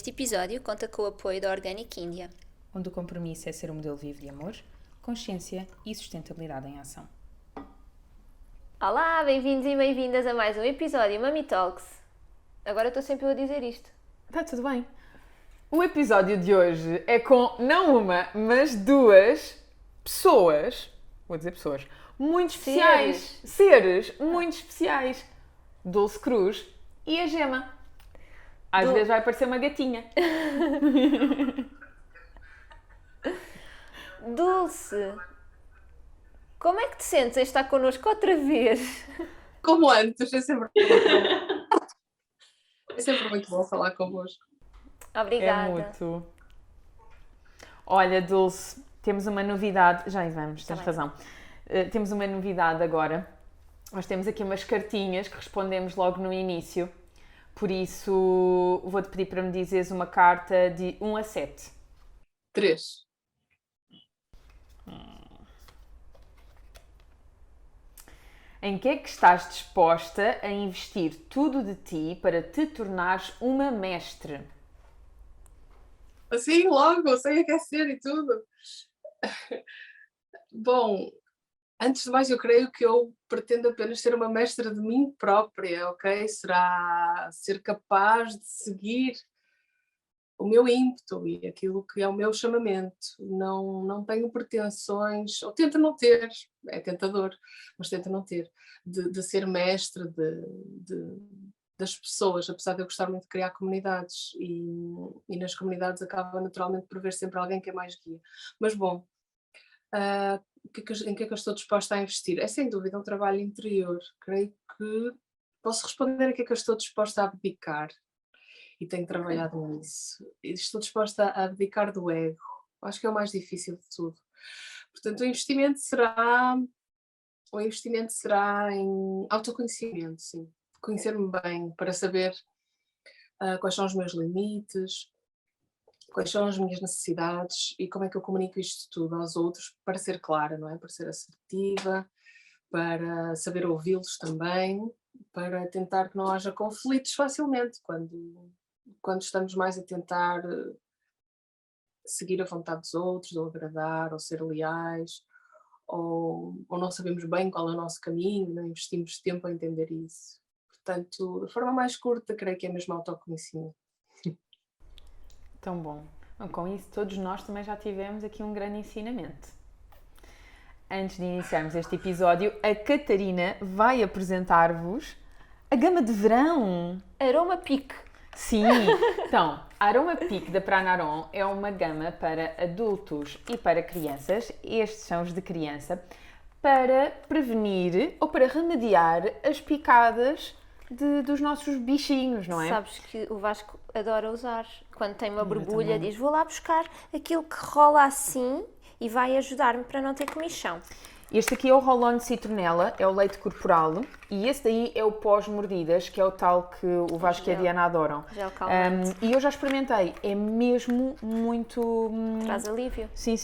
Este episódio conta com o apoio da Organic India, onde o compromisso é ser um modelo vivo de amor, consciência e sustentabilidade em ação. Olá, bem-vindos e bem-vindas a mais um episódio Mami Talks. Agora estou sempre eu a dizer isto. Está tudo bem. O episódio de hoje é com não uma, mas duas pessoas, vou dizer pessoas, muito especiais. Seres muito especiais. Dulce Cruz e a Gema. Às vezes vai parecer uma gatinha. Dulce, como é que te sentes em estar connosco outra vez? Como antes, é sempre muito bom falar convosco. Obrigada. É muito. Olha, Dulce, temos uma novidade. Já aí vamos, tens razão. Temos uma novidade agora. Nós temos aqui umas cartinhas que respondemos logo no início. Por isso, vou-te pedir para me dizeres uma carta de 1 a 7. 3. Em que é que estás disposta a investir tudo de ti para te tornares uma mestre? Assim, logo, sem aquecer e tudo. Bom, antes de mais, eu creio que eu pretendo apenas ser uma mestra de mim própria, ok? Será ser capaz de seguir o meu ímpeto e aquilo que é o meu chamamento. Não tenho pretensões, ou tento não ter, é tentador, mas tento não ter, de ser mestre das pessoas, apesar de eu gostar muito de criar comunidades e nas comunidades acaba naturalmente por haver sempre alguém que é mais guia. Mas bom, em que é que eu estou disposta a investir? É sem dúvida um trabalho interior. Creio que posso responder a que é que eu estou disposta a abdicar. E tenho trabalhado nisso. E estou disposta a abdicar do ego. Acho que é o mais difícil de tudo. Portanto, o investimento será em autoconhecimento, sim. Conhecer-me bem, para saber quais são os meus limites, quais são as minhas necessidades e como é que eu comunico isto tudo aos outros para ser clara, não é? Para ser assertiva, para saber ouvi-los também, para tentar que não haja conflitos facilmente quando estamos mais a tentar seguir a vontade dos outros, ou agradar, ou ser leais, ou não sabemos bem qual é o nosso caminho, não investimos tempo a entender isso. Portanto, de forma mais curta, creio que é mesmo autoconhecimento. Tão bom. Bom, com isso, todos nós também já tivemos aqui um grande ensinamento. Antes de iniciarmos este episódio, a Catarina vai apresentar-vos a gama de verão. Aroma Peak. Sim, então, a Aroma Peak da Pranarom é uma gama para adultos e para crianças, estes são os de criança, para prevenir ou para remediar as picadas dos nossos bichinhos, não é? Sabes que o Vasco adora usar. Quando tem uma borbulha, diz: vou lá buscar aquilo que rola assim e vai ajudar-me para não ter comichão. Este aqui é o roll-on de citronela, é o leite corporal, e esse daí é o pós-mordidas, que é o tal que o Vasco e a Diana adoram. Gel calmante. E eu já experimentei, é mesmo muito... Traz alívio. Sim.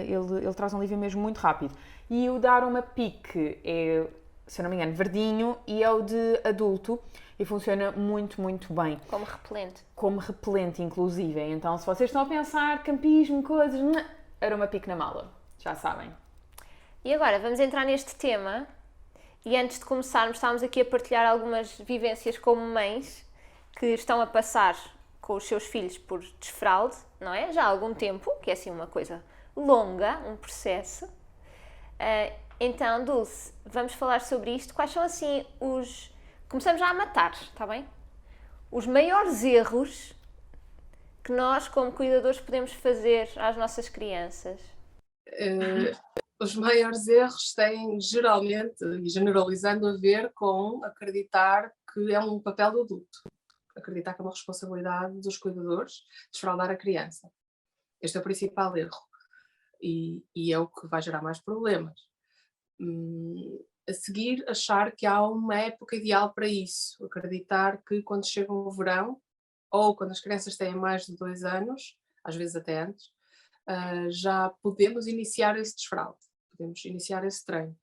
Ele traz um alívio mesmo muito rápido. E o da Aroma Peak é, se eu não me engano, verdinho, e é o de adulto, e funciona muito, muito bem. Como repelente. Como repelente, inclusive. Então, se vocês estão a pensar campismo, coisas, Aroma Peak na mala, já sabem. E agora vamos entrar neste tema e antes de começarmos estávamos aqui a partilhar algumas vivências como mães que estão a passar com os seus filhos por desfralde, não é? Já há algum tempo, que é assim uma coisa longa, um processo. Então, Dulce, vamos falar sobre isto. Quais são assim os... Começamos já a matar, está bem? Os maiores erros que nós como cuidadores podemos fazer às nossas crianças. Os maiores erros têm geralmente, e generalizando, a ver com acreditar que é um papel do adulto. Acreditar que é uma responsabilidade dos cuidadores desfraldar a criança. Este é o principal erro. E é o que vai gerar mais problemas. A seguir, achar que há uma época ideal para isso. Acreditar que quando chega o verão, ou quando as crianças têm mais de 2 anos, às vezes até antes, já podemos iniciar esse desfralde. Podemos iniciar esse treino.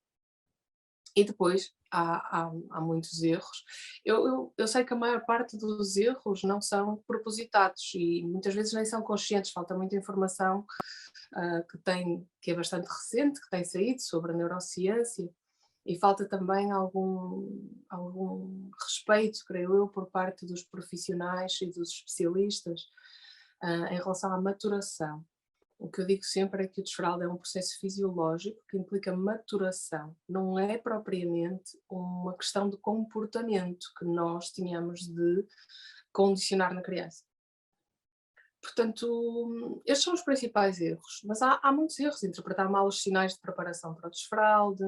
E depois há muitos erros. Eu sei que a maior parte dos erros não são propositados e muitas vezes nem são conscientes, falta muita informação que é bastante recente, que tem saído sobre a neurociência, e falta também algum respeito, creio eu, por parte dos profissionais e dos especialistas em relação à maturação. O que eu digo sempre é que o desfraldo é um processo fisiológico que implica maturação, não é propriamente uma questão de comportamento que nós tínhamos de condicionar na criança. Portanto, estes são os principais erros, mas há muitos erros: interpretar mal os sinais de preparação para o desfralde,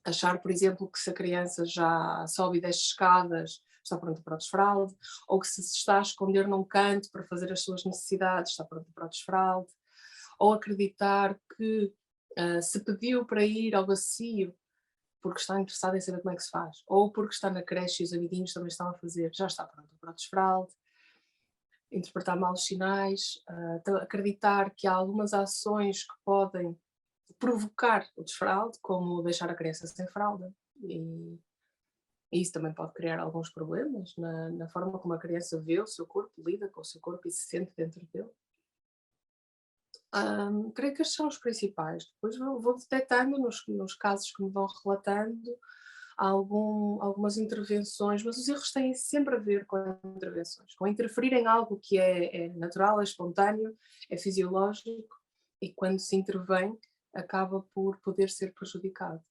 achar, por exemplo, que se a criança já sobe e desce escadas está pronta para o desfralde, ou que se está a esconder num canto para fazer as suas necessidades está pronta para o desfralde, ou acreditar que se pediu para ir ao bacio porque está interessada em saber como é que se faz, ou porque está na creche e os amiguinhos também estão a fazer, já está pronta para o desfralde. Interpretar mal os sinais, acreditar que há algumas ações que podem provocar o desfralde, como deixar a criança sem fralda, e isso também pode criar alguns problemas na forma como a criança vê o seu corpo, lida com o seu corpo e se sente dentro dele. Creio que estes são os principais. Depois vou detectando nos casos que me vão relatando algumas intervenções, mas os erros têm sempre a ver com intervenções, com interferir em algo que é natural, é espontâneo, é fisiológico, e quando se intervém acaba por poder ser prejudicado.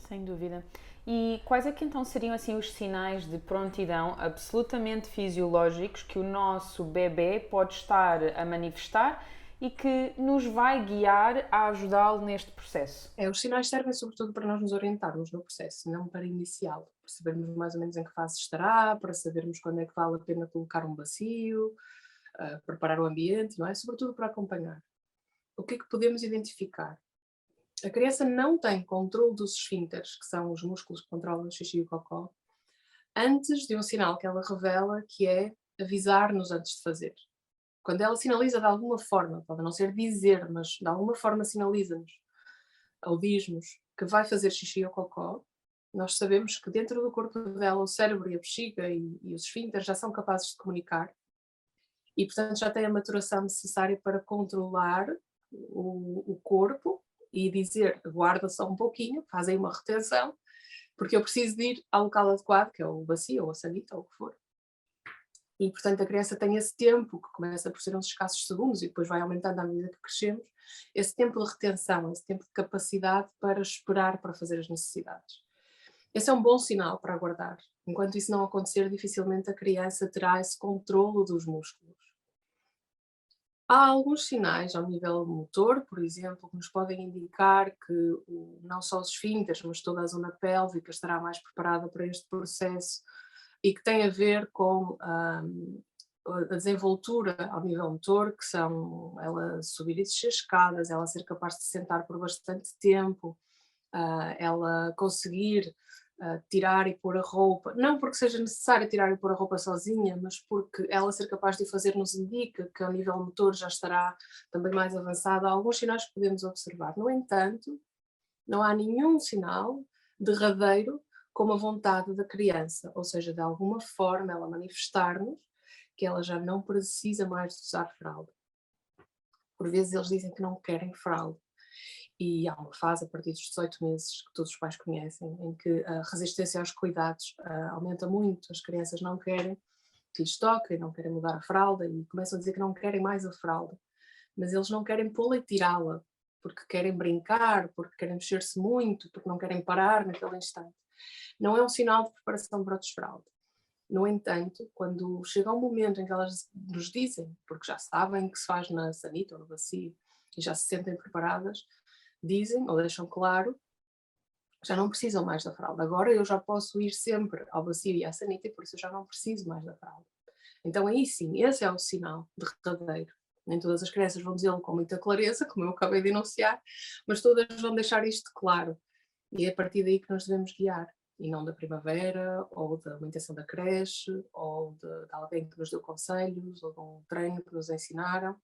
Sem dúvida. E quais é que então seriam assim os sinais de prontidão absolutamente fisiológicos que o nosso bebê pode estar a manifestar e que nos vai guiar a ajudá-lo neste processo? Os sinais servem sobretudo para nós nos orientarmos no processo, não para iniciá-lo, para sabermos mais ou menos em que fase estará, para sabermos quando é que vale a pena colocar um bacio, preparar o ambiente, não é? Sobretudo para acompanhar. O que é que podemos identificar? A criança não tem controle dos esfíncteres, que são os músculos que controlam o xixi e o cocó, antes de um sinal que ela revela, que é avisar-nos antes de fazer. Quando ela sinaliza de alguma forma, pode não ser dizer, mas de alguma forma sinaliza-nos ou diz-nos que vai fazer xixi ou cocó, nós sabemos que dentro do corpo dela o cérebro e a bexiga e os esfíncteres já são capazes de comunicar e, portanto, já tem a maturação necessária para controlar o corpo e dizer: guarda só um pouquinho, faz aí uma retenção, porque eu preciso de ir ao local adequado, que é o bacio ou a sanita ou o que for. E, portanto, a criança tem esse tempo, que começa por ser uns escassos segundos e depois vai aumentando à medida que crescemos, esse tempo de retenção, esse tempo de capacidade para esperar para fazer as necessidades. Esse é um bom sinal para aguardar. Enquanto isso não acontecer, dificilmente a criança terá esse controlo dos músculos. Há alguns sinais ao nível motor, por exemplo, que nos podem indicar que não só os esfíncteres, mas toda a zona pélvica estará mais preparada para este processo e que tem a ver com a desenvoltura ao nível motor, que são ela subir e descer escadas, ela ser capaz de se sentar por bastante tempo, ela conseguir tirar e pôr a roupa, não porque seja necessário tirar e pôr a roupa sozinha, mas porque ela ser capaz de o fazer nos indica que ao nível motor já estará também mais avançada. Há alguns sinais que podemos observar. No entanto, não há nenhum sinal derradeiro como a vontade da criança, ou seja, de alguma forma ela manifestar-nos que ela já não precisa mais de usar fralda. Por vezes eles dizem que não querem fralda. E há uma fase a partir dos 18 meses que todos os pais conhecem, em que a resistência aos cuidados aumenta muito, as crianças não querem que lhes toquem, não querem mudar a fralda e começam a dizer que não querem mais a fralda, mas eles não querem pô-la e tirá-la, porque querem brincar, porque querem mexer-se muito, porque não querem parar naquele instante. Não é um sinal de preparação para o desfralde. No entanto, quando chega um momento em que elas nos dizem, porque já sabem que se faz na sanita ou no bacio e já se sentem preparadas, dizem ou deixam claro, já não precisam mais da fralda. Agora eu já posso ir sempre ao bacio e à sanita e por isso eu já não preciso mais da fralda. Então aí sim, esse é o sinal derradeiro. Nem todas as crianças vão dizê-lo com muita clareza, como eu acabei de enunciar, mas todas vão deixar isto claro. E é a partir daí que nos devemos guiar. E não da primavera, ou da orientação da creche, ou de alguém que nos deu conselhos, ou de um treino que nos ensinaram.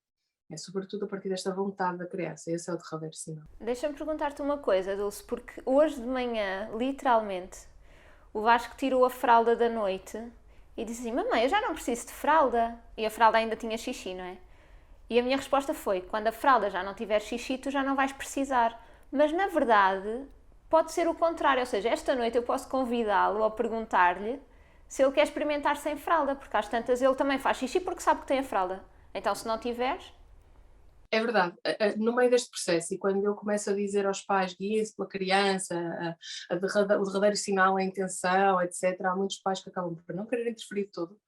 É sobretudo a partir desta vontade da criança. Esse é o derradeiro sinal. Deixa-me perguntar-te uma coisa, Dulce, porque hoje de manhã, literalmente, o Vasco tirou a fralda da noite e disse assim, mamãe, eu já não preciso de fralda. E a fralda ainda tinha xixi, não é? E a minha resposta foi, quando a fralda já não tiver xixi, tu já não vais precisar. Mas na verdade, pode ser o contrário, ou seja, esta noite eu posso convidá-lo ou perguntar-lhe se ele quer experimentar sem fralda, porque às tantas ele também faz xixi porque sabe que tem a fralda. Então se não tiveres... É verdade, no meio deste processo, e quando eu começo a dizer aos pais, guiem-se pela criança, o derradeiro sinal, a intenção, etc., há muitos pais que acabam por não querer interferir todo,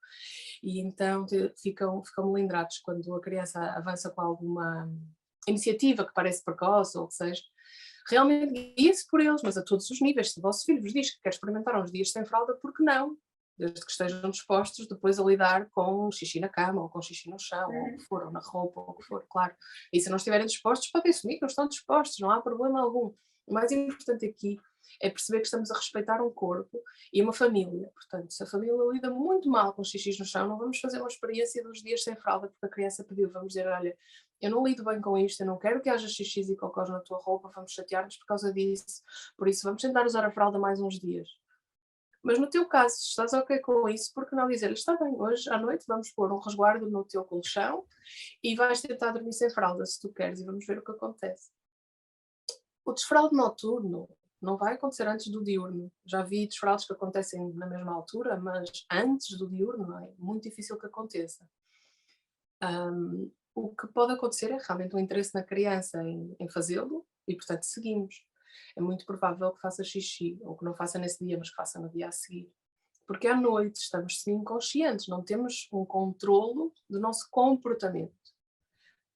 e então ficam melindrados quando a criança avança com alguma iniciativa que parece precoce, ou o que seja. Realmente guiem-se por eles, mas a todos os níveis. Se o vosso filho vos diz que quer experimentar uns dias sem fralda, por que não? Desde que estejam dispostos depois a lidar com xixi na cama, ou com xixi no chão, ou o que for, ou na roupa, ou o que for, claro. E se não estiverem dispostos, podem assumir que não estão dispostos, não há problema algum. O mais importante aqui é perceber que estamos a respeitar um corpo e uma família. Portanto, se a família lida muito mal com xixis no chão, não vamos fazer uma experiência dos dias sem fralda porque a criança pediu. Vamos dizer, olha, eu não lido bem com isto, eu não quero que haja xixis e cocós na tua roupa, vamos chatear-nos por causa disso. Por isso, vamos tentar usar a fralda mais uns dias. Mas no teu caso, se estás ok com isso, por que não dizer, está bem, hoje à noite vamos pôr um resguardo no teu colchão e vais tentar dormir sem fralda, se tu queres, e vamos ver o que acontece. O desfraldo noturno não vai acontecer antes do diurno. Já vi desfraldos que acontecem na mesma altura, mas antes do diurno é muito difícil que aconteça. O que pode acontecer é realmente um interesse na criança em fazê-lo e, portanto, seguimos. É muito provável que faça xixi, ou que não faça nesse dia, mas que faça no dia a seguir. Porque à noite estamos semi-inconscientes, não temos um controlo do nosso comportamento.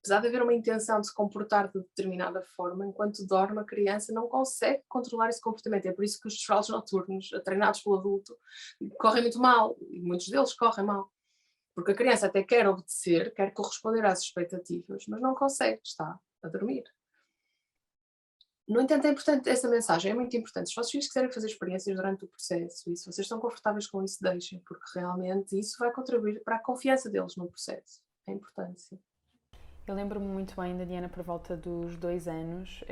Apesar de haver uma intenção de se comportar de determinada forma, enquanto dorme a criança não consegue controlar esse comportamento. É por isso que os desfraldos noturnos, treinados pelo adulto, correm muito mal, e muitos deles correm mal. Porque a criança até quer obedecer, quer corresponder às expectativas, mas não consegue, está a dormir. No entanto, é importante, essa mensagem é muito importante. Se os vossos filhos quiserem fazer experiências durante o processo, e se vocês estão confortáveis com isso, deixem, porque realmente isso vai contribuir para a confiança deles no processo. É importante, sim. Eu lembro-me muito bem da Diana por volta dos 2 anos,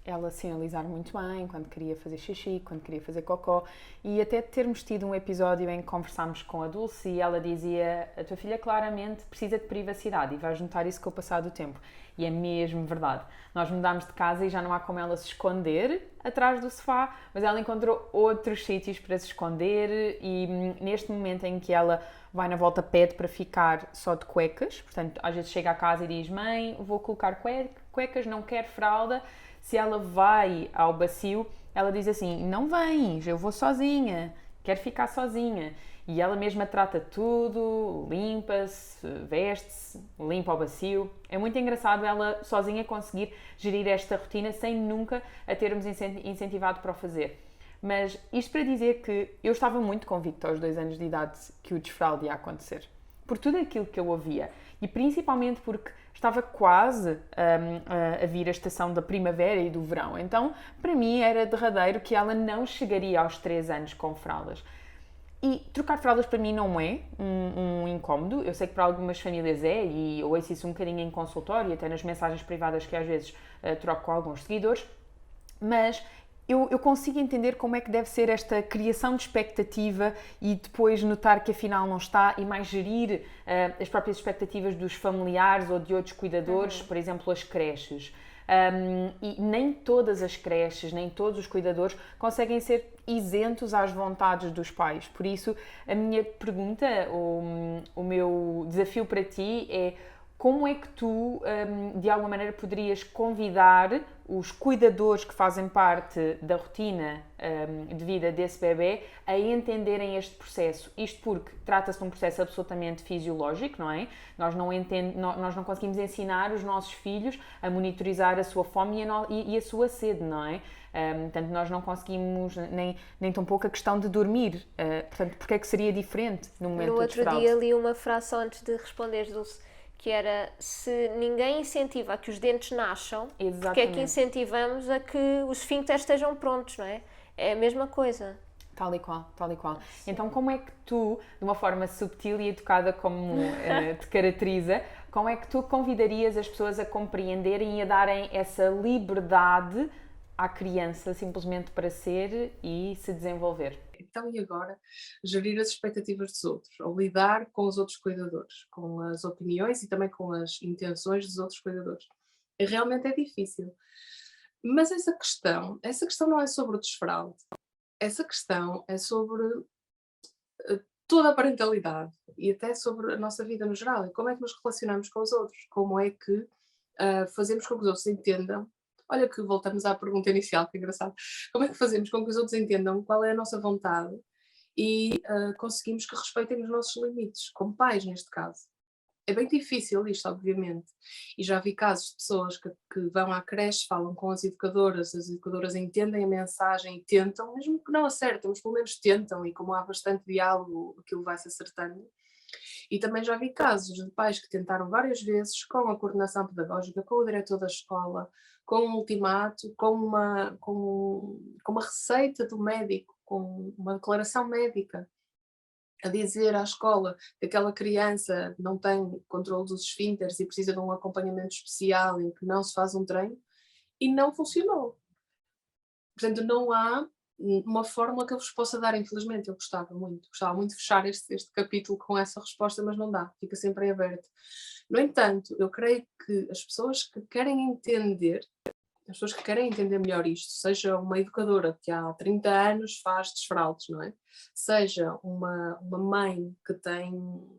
ela sinalizar muito bem quando queria fazer xixi, quando queria fazer cocó, e até termos tido um episódio em que conversámos com a Dulce e ela dizia, a tua filha claramente precisa de privacidade e vais notar isso com o passar do tempo. E é mesmo verdade. Nós mudámos de casa e já não há como ela se esconder atrás do sofá, mas ela encontrou outros sítios para se esconder e neste momento em que ela vai na volta pede para ficar só de cuecas, portanto às vezes chega a casa e diz, mãe, vou colocar cuecas, não quero fralda. Se ela vai ao bacio, ela diz assim, não vens, eu vou sozinha, quero ficar sozinha. E ela mesma trata tudo, limpa-se, veste-se, limpa o bacio. É muito engraçado ela sozinha conseguir gerir esta rotina sem nunca a termos incentivado para o fazer. Mas isto para dizer que eu estava muito convicta aos 2 anos de idade que o desfralde ia acontecer. Por tudo aquilo que eu ouvia. E principalmente porque estava quase a vir a estação da primavera e do verão. Então, para mim, era derradeiro que ela não chegaria aos 3 anos com fraldas. E trocar fraldas para mim não é um incómodo. Eu sei que para algumas famílias é, e eu ouço isso um bocadinho em consultório, até nas mensagens privadas que às vezes troco com alguns seguidores, mas eu consigo entender como é que deve ser esta criação de expectativa e depois notar que afinal não está e mais gerir as próprias expectativas dos familiares ou de outros cuidadores, por exemplo, as creches. E nem todas as creches, nem todos os cuidadores conseguem ser isentos às vontades dos pais. Por isso, a minha pergunta, o meu desafio para ti é como é que tu, de alguma maneira, poderias convidar os cuidadores que fazem parte da rotina de vida desse bebê a entenderem este processo? Isto porque trata-se de um processo absolutamente fisiológico, não é? Nós não conseguimos ensinar os nossos filhos a monitorizar a sua fome e a sua sede, não é? Portanto, nós não conseguimos nem tão pouco a questão de dormir. Portanto, porque é que seria diferente no momento do desfralde? No outro dia li uma frase só antes de responderes, Dulce, que era, se ninguém incentiva a que os dentes nasçam, porque é que incentivamos a que os esfíncteres estejam prontos, não é? É a mesma coisa. Tal e qual, tal e qual. Sim. Então, como é que tu, de uma forma subtil e educada como te caracteriza, como é que tu convidarias as pessoas a compreenderem e a darem essa liberdade à criança simplesmente para ser e se desenvolver? então e agora gerir as expectativas dos outros, ou lidar com os outros cuidadores, com as opiniões e também com as intenções dos outros cuidadores. E realmente é difícil. Mas essa questão não é sobre o desfraude, essa questão é sobre toda a parentalidade e até sobre a nossa vida no geral, e como é que nos relacionamos com os outros, como é que fazemos com que os outros entendam. Olha que voltamos à pergunta inicial, que engraçado. Como é que fazemos com que os outros entendam qual é a nossa vontade e conseguimos que respeitem os nossos limites, como pais neste caso. É bem difícil isto, obviamente, e já vi casos de pessoas que vão à creche, falam com as educadoras entendem a mensagem e tentam, mesmo que não acertem, mas pelo menos tentam, e como há bastante diálogo, aquilo vai-se acertando. E também já vi casos de pais que tentaram várias vezes, com a coordenação pedagógica, com o diretor da escola, com um ultimato, com uma receita do médico, com uma declaração médica, a dizer à escola que aquela criança não tem controle dos esfínteres e precisa de um acompanhamento especial em que não se faz um treino, e não funcionou. Portanto, não há uma fórmula que eu vos possa dar, infelizmente. Eu gostava muito de fechar este capítulo com essa resposta, mas não dá, fica sempre em aberto. No entanto, eu creio que as pessoas que querem entender melhor isto, seja uma educadora que há 30 anos faz desfraldes, não é? Seja uma mãe que tem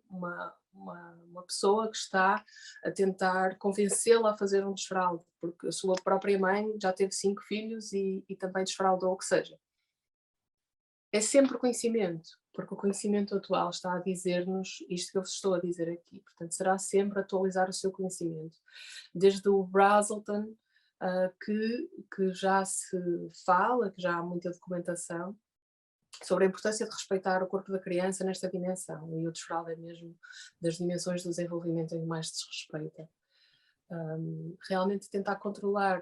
uma pessoa que está a tentar convencê-la a fazer um desfralde, porque a sua própria mãe já teve 5 filhos e também desfraldou, o que seja. É sempre conhecimento, porque o conhecimento atual está a dizer-nos isto que eu vos estou a dizer aqui. Portanto, será sempre atualizar o seu conhecimento. Desde o Brazelton, que já se fala, que já há muita documentação sobre a importância de respeitar o corpo da criança nesta dimensão, e o desfraude é mesmo das dimensões do desenvolvimento em que mais se respeita. Realmente tentar controlar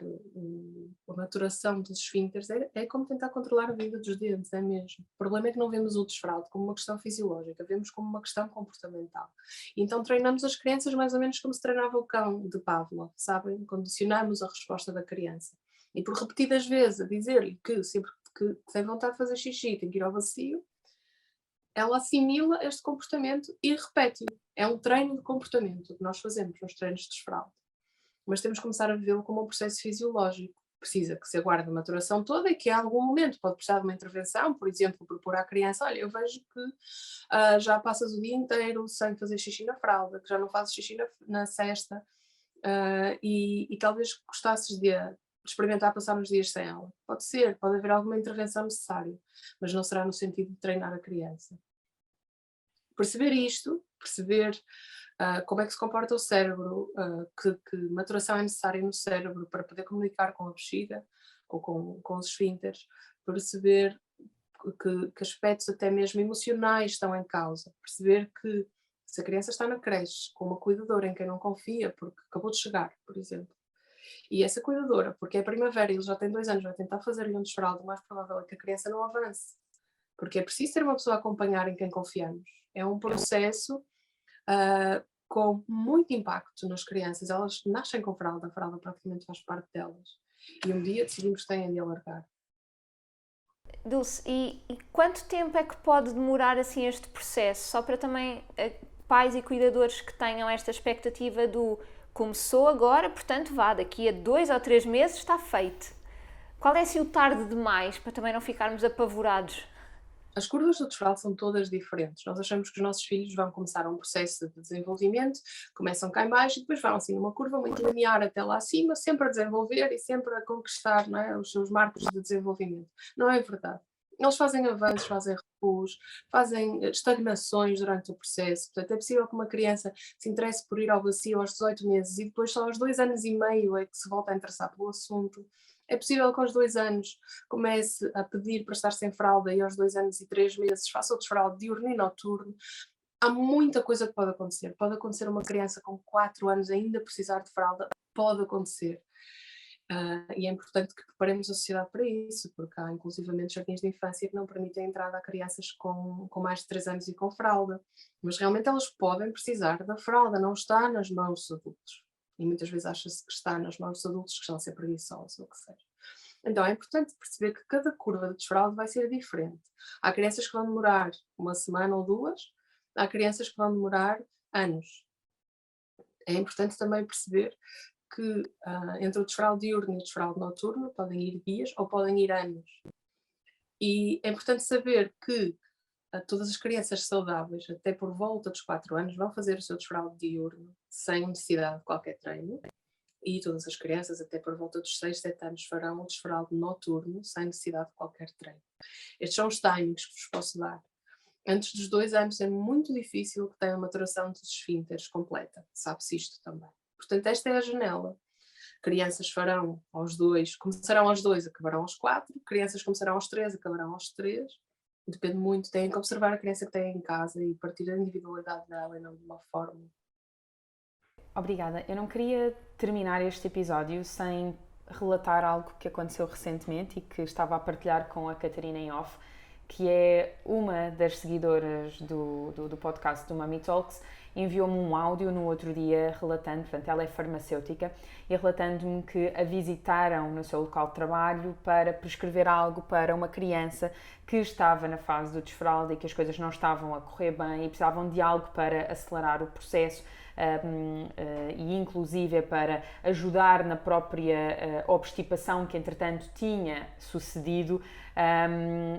a maturação dos esfínteres é como tentar controlar a vida dos dentes, é mesmo. O problema é que não vemos o desfraude como uma questão fisiológica, vemos como uma questão comportamental. Então treinamos as crianças mais ou menos como se treinava o cão de Pavlov, sabem? Condicionamos a resposta da criança. E por repetidas vezes a dizer-lhe que sempre que tem vontade de fazer xixi tem que ir ao bacio, ela assimila este comportamento e repete-o. É um treino de comportamento que nós fazemos nos treinos de desfraude. Mas temos que começar a vê-lo como um processo fisiológico. Precisa que se aguarde a maturação toda e que a algum momento pode precisar de uma intervenção, por exemplo, propor à criança, olha, eu vejo que já passas o dia inteiro sem fazer xixi na fralda, que já não fazes xixi na cesta, e talvez gostasses de experimentar passar uns dias sem ela. Pode ser, pode haver alguma intervenção necessária, mas não será no sentido de treinar a criança. Perceber isto, perceber como é que se comporta o cérebro, que maturação é necessária no cérebro para poder comunicar com a bexiga ou com os esfínteres, perceber que aspectos até mesmo emocionais estão em causa, perceber que se a criança está na creche com uma cuidadora em quem não confia porque acabou de chegar, por exemplo, e essa cuidadora, porque é primavera e ele já tem 2 anos, vai tentar fazer-lhe um desfraldo, o mais provável é que a criança não avance, porque é preciso ter uma pessoa a acompanhar em quem confiamos. É um processo com muito impacto nas crianças. Elas nascem com fralda, a fralda praticamente faz parte delas. E um dia decidimos que têm de alargar. Dulce, e quanto tempo é que pode demorar assim este processo? Só para também pais e cuidadores que tenham esta expectativa do começou agora, portanto vá, daqui a 2 ou 3 meses está feito. Qual é assim o tarde demais, para também não ficarmos apavorados? As curvas do desfralde são todas diferentes. Nós achamos que os nossos filhos vão começar um processo de desenvolvimento, começam cá em baixo e depois vão assim numa curva muito linear até lá acima, sempre a desenvolver e sempre a conquistar, não é, os seus marcos de desenvolvimento. Não é verdade. Eles fazem avanços, fazem recuos, fazem estagnações durante o processo. Portanto, é possível que uma criança se interesse por ir ao bacio aos 18 meses e depois só aos 2 anos e meio é que se volta a interessar pelo assunto. É possível que aos 2 anos comece a pedir para estar sem fralda e aos 2 anos e 3 meses faça o desfralde diurno e noturno. Há muita coisa que pode acontecer. Pode acontecer uma criança com 4 anos ainda precisar de fralda. Pode acontecer. E é importante que preparemos a sociedade para isso, porque há inclusivamente jardins de infância que não permitem a entrada a crianças com mais de 3 anos e com fralda. Mas realmente elas podem precisar da fralda, não está nas mãos dos adultos. E muitas vezes acha-se que está nas mãos dos adultos que estão a ser preguiçosos ou o que seja. Então é importante perceber que cada curva de desfraldo vai ser diferente. Há crianças que vão demorar uma semana ou 2, há crianças que vão demorar anos. É importante também perceber que entre o desfraldo diurno e o desfraldo noturno podem ir dias ou podem ir anos. E é importante saber que todas as crianças saudáveis, até por volta dos 4 anos, vão fazer o seu desfraldo diurno sem necessidade de qualquer treino. E todas as crianças, até por volta dos 6, 7 anos, farão o desfraldo noturno sem necessidade de qualquer treino. Estes são os timings que vos posso dar. Antes dos 2 anos é muito difícil que tenha uma maturação dos esfínteres completa. Sabe-se isto também. Portanto, esta é a janela. Crianças farão aos 2, começarão aos 2, acabarão aos 4. Crianças começarão aos 3, acabarão aos 3. Depende muito, têm que observar a criança que têm em casa e partir da individualidade dela e não de uma forma. Obrigada. Eu não queria terminar este episódio sem relatar algo que aconteceu recentemente e que estava a partilhar com a Catarina em off, que é uma das seguidoras do podcast do Mummy Talks, enviou-me um áudio no outro dia relatando, portanto ela é farmacêutica, e relatando-me que a visitaram no seu local de trabalho para prescrever algo para uma criança que estava na fase do desfraldo e que as coisas não estavam a correr bem e precisavam de algo para acelerar o processo e inclusive para ajudar na própria obstipação que entretanto tinha sucedido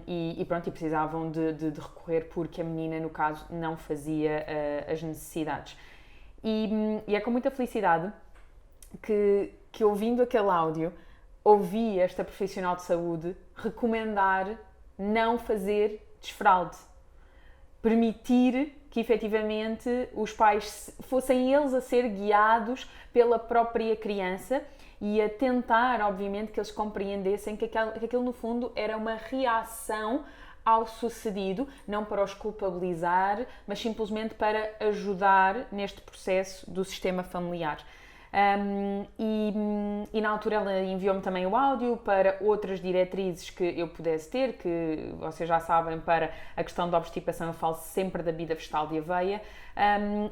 e pronto, e precisavam de recorrer porque a menina no caso não fazia as necessidades. E é com muita felicidade que ouvindo aquele áudio ouvi esta profissional de saúde recomendar não fazer desfralde, permitir que efetivamente os pais fossem eles a ser guiados pela própria criança e a tentar, obviamente, que eles compreendessem que aquilo no fundo era uma reação ao sucedido, não para os culpabilizar, mas simplesmente para ajudar neste processo do sistema familiar. E na altura ela enviou-me também o áudio para outras diretrizes que eu pudesse ter, que vocês já sabem, para a questão da obstipação eu falo sempre da bebida vegetal de aveia,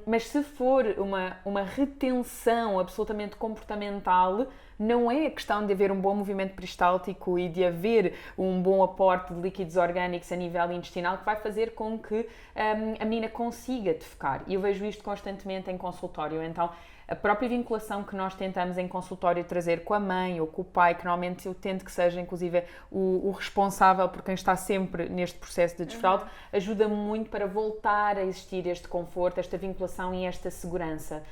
mas se for uma retenção absolutamente comportamental, não é a questão de haver um bom movimento peristáltico e de haver um bom aporte de líquidos orgânicos a nível intestinal que vai fazer com que a menina consiga defecar. E eu vejo isto constantemente em consultório, então a própria vinculação que nós tentamos em consultório trazer com a mãe ou com o pai, que normalmente eu tento que seja inclusive o responsável por quem está sempre neste processo de desfraldo, ajuda muito para voltar a existir este conforto, esta vinculação e esta segurança.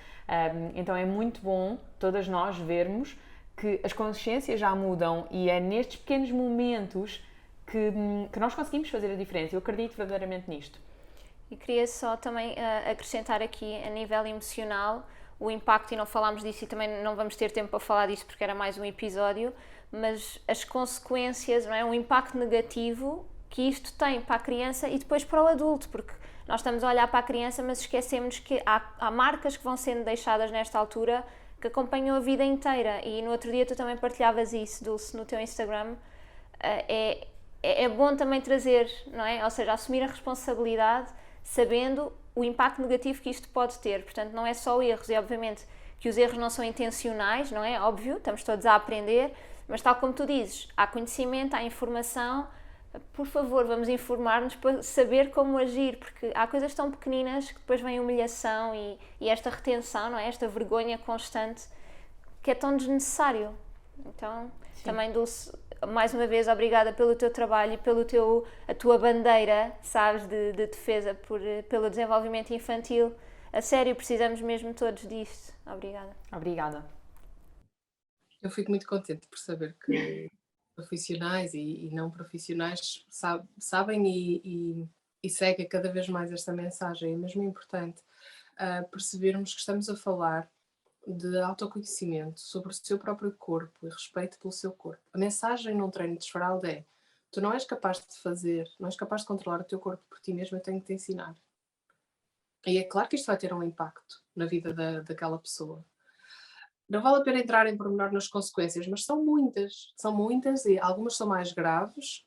Então é muito bom todas nós vermos que as consciências já mudam e é nestes pequenos momentos que nós conseguimos fazer a diferença. Eu acredito verdadeiramente nisto. E queria só também acrescentar aqui a nível emocional o impacto, e não falámos disso e também não vamos ter tempo para falar disso porque era mais um episódio, mas as consequências, não é? O impacto negativo que isto tem para a criança e depois para o adulto, porque nós estamos a olhar para a criança mas esquecemos que há marcas que vão sendo deixadas nesta altura que acompanham a vida inteira. E no outro dia tu também partilhavas isso, Dulce, no teu Instagram. É bom também trazer, não é? Ou seja, assumir a responsabilidade sabendo o impacto negativo que isto pode ter. Portanto, não é só erros, e obviamente que os erros não são intencionais, não é? Óbvio, estamos todos a aprender, mas tal como tu dizes, há conhecimento, há informação, por favor, vamos informar-nos para saber como agir, porque há coisas tão pequeninas que depois vem a humilhação e esta retenção, não é? Esta vergonha constante, que é tão desnecessário. Então, sim. Também, Dulce, mais uma vez, obrigada pelo teu trabalho e a tua bandeira, sabes, de defesa pelo desenvolvimento infantil. A sério, precisamos mesmo todos disto. Obrigada. Obrigada. Eu fico muito contente por saber que profissionais e não profissionais sabem e seguem cada vez mais esta mensagem. É mesmo importante percebermos que estamos a falar de autoconhecimento sobre o seu próprio corpo e respeito pelo seu corpo. A mensagem num treino de desfraldo é: tu não és capaz de fazer, não és capaz de controlar o teu corpo por ti mesmo, eu tenho que te ensinar. E é claro que isto vai ter um impacto na vida daquela pessoa. Não vale a pena entrar em pormenor nas consequências, mas são muitas e algumas são mais graves,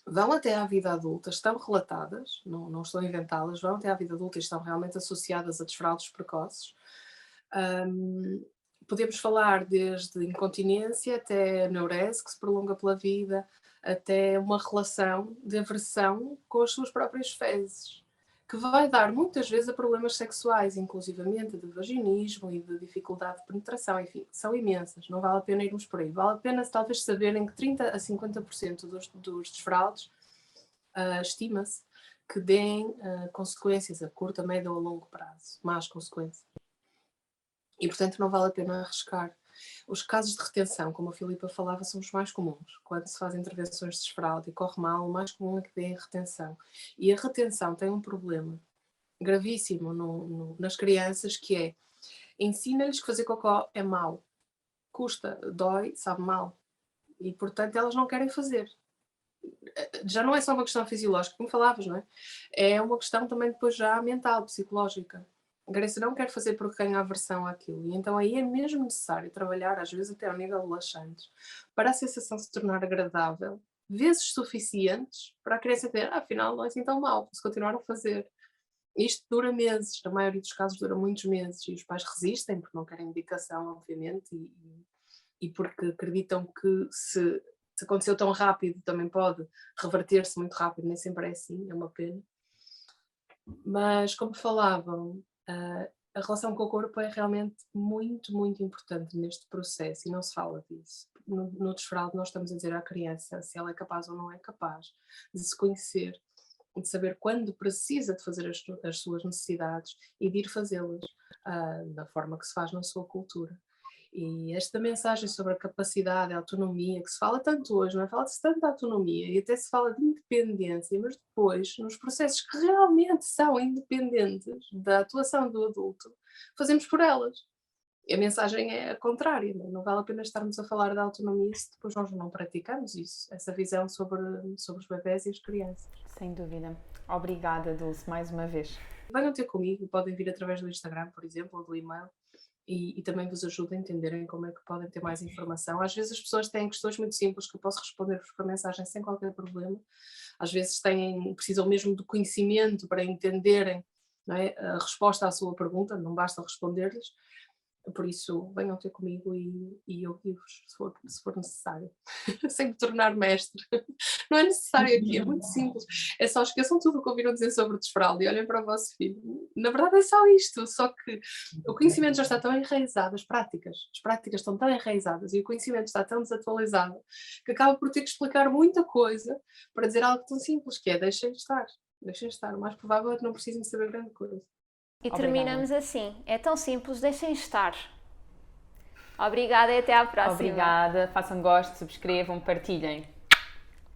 vão até à vida adulta, estão relatadas, não estou a inventá-las, vão até à vida adulta e estão realmente associadas a desfraldos precoces. podemos falar desde incontinência até neurese, que se prolonga pela vida, até uma relação de aversão com as suas próprias fezes, que vai dar muitas vezes a problemas sexuais, inclusivamente de vaginismo e de dificuldade de penetração, enfim, são imensas, não vale a pena irmos por aí. Vale a pena talvez saberem que 30 a 50% dos desfraldes estima-se que deem consequências a curto, a médio ou a longo prazo, más consequências. E, portanto, não vale a pena arriscar. Os casos de retenção, como a Filipa falava, são os mais comuns. Quando se fazem intervenções de desfraude e corre mal, o mais comum é que deem retenção. E a retenção tem um problema gravíssimo nas crianças, que é ensina-lhes que fazer cocó é mau. Custa, dói, sabe mal. E, portanto, elas não querem fazer. Já não é só uma questão fisiológica, como falavas, não é? É uma questão também depois já mental, psicológica. A Grace não quer fazer porque tem aversão àquilo. E então aí é mesmo necessário trabalhar, às vezes até ao nível de laxantes, para a sensação se tornar agradável, vezes suficientes para a criança ter, afinal não é assim tão mal, se continuar a fazer. Isto dura meses, na maioria dos casos dura muitos meses, e os pais resistem porque não querem medicação, obviamente, e porque acreditam que se aconteceu tão rápido também pode reverter-se muito rápido, nem sempre é assim, é uma pena. Mas, como falavam, a relação com o corpo é realmente muito, muito importante neste processo e não se fala disso. No desfralde nós estamos a dizer à criança se ela é capaz ou não é capaz de se conhecer, de saber quando precisa de fazer as suas necessidades e de ir fazê-las da forma que se faz na sua cultura. E esta mensagem sobre a capacidade, a autonomia, que se fala tanto hoje, não é? Fala-se tanto de autonomia e até se fala de independência, mas depois, nos processos que realmente são independentes da atuação do adulto, fazemos por elas. E a mensagem é a contrária, não vale a pena estarmos a falar da autonomia se depois nós não praticamos isso, essa visão sobre os bebés e as crianças. Sem dúvida. Obrigada, Dulce, mais uma vez. Venham ter comigo, podem vir através do Instagram, por exemplo, ou do e-mail. E também vos ajuda a entenderem como é que podem ter mais informação. Às vezes as pessoas têm questões muito simples que eu posso responder-vos por mensagem sem qualquer problema. Às vezes precisam mesmo de conhecimento para entenderem, não é, a resposta à sua pergunta, não basta responder-lhes. Por isso, venham ter comigo e eu guio-vos, se for necessário, sem me tornar mestre. Não é necessário aqui, é muito simples. É só esqueçam tudo o que ouviram dizer sobre o desfralde e olhem para o vosso filho. Na verdade é só isto, só que o conhecimento já está tão enraizado, as práticas estão tão enraizadas e o conhecimento está tão desatualizado que acaba por ter que explicar muita coisa para dizer algo tão simples, que é deixem estar. O mais provável é que não precisem saber grande coisa. E terminamos assim. É tão simples, deixem estar. Obrigada e até à próxima. Obrigada, façam gosto, subscrevam, partilhem.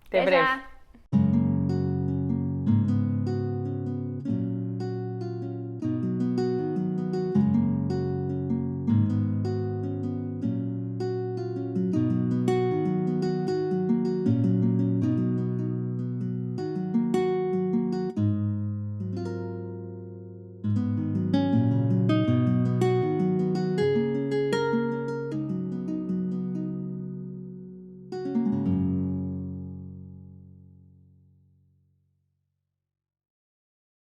Até breve. Já.